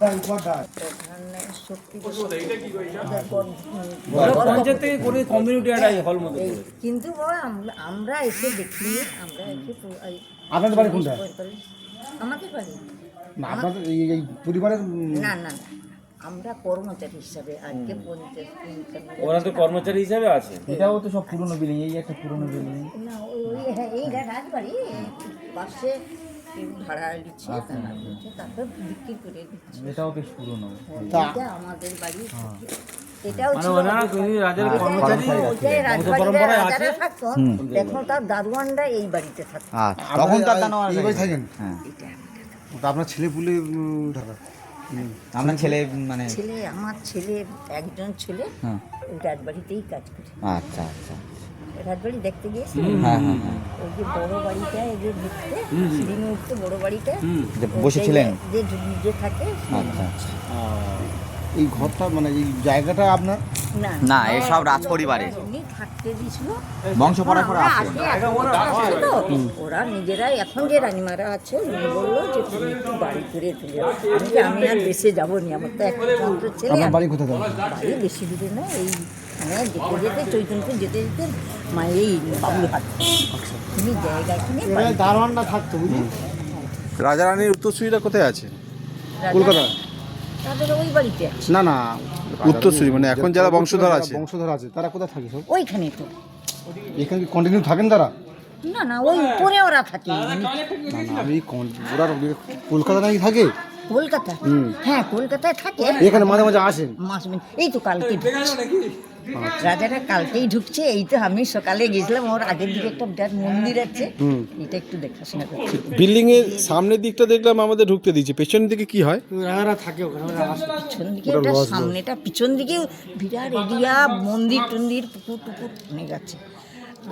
কিন্তু আমরা এসে দেখি, আমরা এসে আপনাদের বাড়ি কোনটা? আমাদের বাড়ি এই পরিবারের না না না, আমরা কর্মচারী হিসাবে আজকে 50 ওরা তো কর্মচারী হিসাবে আছে। এটাও তো সব পুরনো বিল্ডিং, এই একটা পুরনো বিল্ডিং। না এই রাজবাড়ি পাশে ভাড়া দিচ্ছে, তারপর বিক্রি করে দিচ্ছে। এটাও বেশ পুরনো। এটা আমাদের বাড়ি, এটাও ছিল রাজার কর্মচারী। রাজারা থাকতো, এখন তার দারোয়ানরা এই বাড়িতে থাকতো। তখন তার দারোয়ান এই বাড়ি থাকেন? হ্যাঁ। আপনার ছেলে পুলে ঢাকা? আপনার ছেলে মানে ছেলে, আমার ছেলে একজন ছেলে ওই রাজবাড়িতেই কাজ করে। আচ্ছা আচ্ছা, রাজবাড়ি দেখতে গিয়েছি। হ্যাঁ হ্যাঁ হ্যাঁ, ওই যে বড় বাড়িটা, এই যে ঢুকতে সিঁড়ি উঠতে বড় বাড়িটা বসেছিলেন? যে থাকে। আচ্ছা আচ্ছা, এই ঘরটা মানে এই জায়গাটা আপনার? না না, এই সব রাজ পরিবারের এমনি থাকতে দিয়েছিল, বংশ পরম্পরা আছে। ওরা নিজেরাই। এখন যে রানীমারা আছে উনি বললো যে তুমি একটু বাড়ি করে তুলে, আমি আর বেশি যাবো নি, আমার তো একমাত্র ছেলে। আপনার বাড়ি কোথায়? বাড়ি বেশি দূরে না, এই মানে যেতে যেতে চৈতন্যপুর যেতে যেতে এই বাবুরহাট তুমি জায়গা কিনে দারোয়ানটা থাকতো বুঝলি? রাজা রানীর উত্তরসূরিরা কোথায় আছে? কলকাতা? তাদের ওই বাড়িতে আছে। না না, উত্তরসূরি মানে এখন যারা বংশধর আছে। বংশধর আছে তারা কোথায় থাকে সব? ওইখানে তো এখানে কন্টিনিউ থাকেন তারা? না না, ওই উপরে ওরা থাকে। না না, আমি ওরা কলকাতা নাকি থাকে? কলকাতা? হ্যাঁ কলকাতায় থাকে। এখানে মাঝে মাঝে আসেন? এই তো কালকে রাজারা কালকেই ঢুকছে। এই তো আমি সকালে গেছিলাম, ওর আগের দিকে একটা বিরাট মন্দির আছে, এটা একটু দেখাশোনা করছি। বিল্ডিং এর সামনের দিকটা দেখলাম আমাদের ঢুকতে দিয়েছে, পেছনের দিকে কি হয়? রাজারা থাকে ওখানে? পিছন দিকে এটা সামনেটা, পিছন দিকে বিরাট এরিয়া, মন্দির টন্দির, পুকুর টুকুর অনেক আছে।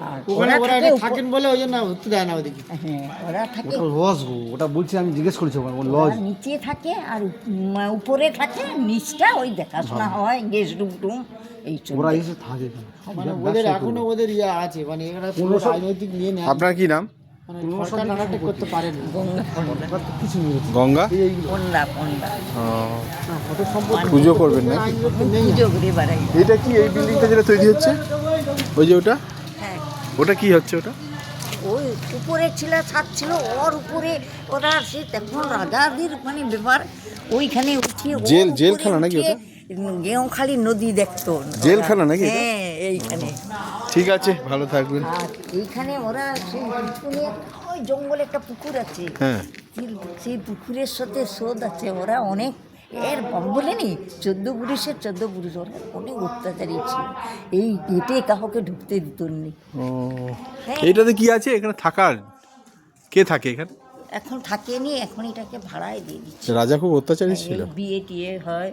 আর ওরা থাকেন বলে ওই জন্য উঠতে দেয় না ওদিকে। হ্যাঁ ওরা থাকে। লজ গো, ওটা বলছি, আমি জিজ্ঞেস করেছি লজ। নিচে থাকে আর উপরে থাকে, নিচটা ওই দেখাশোনা হয়, গেস্ট রুম টুম এই ওরা এসে থাকে। মানে ওদের এখনো ওদের ইয়ে আছে, মানে এরা পুরো রাজনৈতিক নিয়ে নেয়, আপনার কি নাম? মানে সরকার নানাটা করতে পারে না। গঙ্গা? পন্ডা পন্ডা পুজো করবেন না? পুজো করে বেড়াই। এটা কি এই বিল্ডিংটা যেটা তৈরি হচ্ছে, ওই যে ওটা, হ্যাঁ ওটা কি হচ্ছে ওটা? ওই উপরে ছিল, ছাদ ছিল, ওর উপরে ওরা সে তখন রাজাদের মানে ব্যাপার, ওইখানে উঠিয়ে জেলখানা নাকি ওটা? গেঁওখালি নদী দেখতো। জেলখানা নাকি? হ্যাঁ এইখানে। ঠিক আছে, ভালো থাকবেন। আর এইখানে ওরা সেই ওই জঙ্গলে একটা পুকুর আছে, হ্যাঁ, সেই পুকুরের সাথে শোধ আছে। ওরা অনেক এর বলেনি 14 পুরুষের 14 পুরুষ, ওরা অনেক অত্যাচারী ছিল। এই গেটে কাউকে ঢুকতে দিত নি। এইটাতে কি আছে এখানে থাকার? কে থাকে এখানে? এখন থাকেনি, এখন এটাকে ভাড়ায় দিয়ে দিচ্ছে। রাজা খুব অত্যাচারী ছিল? বিয়ে টিয়ে হয়।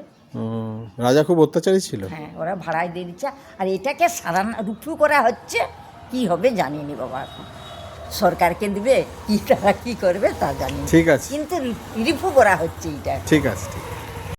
রাজা খুব অত্যাচারী ছিল? হ্যাঁ ওরা ভাড়ায় দিয়ে দিচ্ছে। আর এটাকে রুফু করা হচ্ছে, কি হবে জানিনি বাবা, এখন সরকারকে দিবে কি, তারা কি করবে তা জানি। ঠিক আছে, কিন্তু রিফু করা হচ্ছে এটা। ঠিক আছে।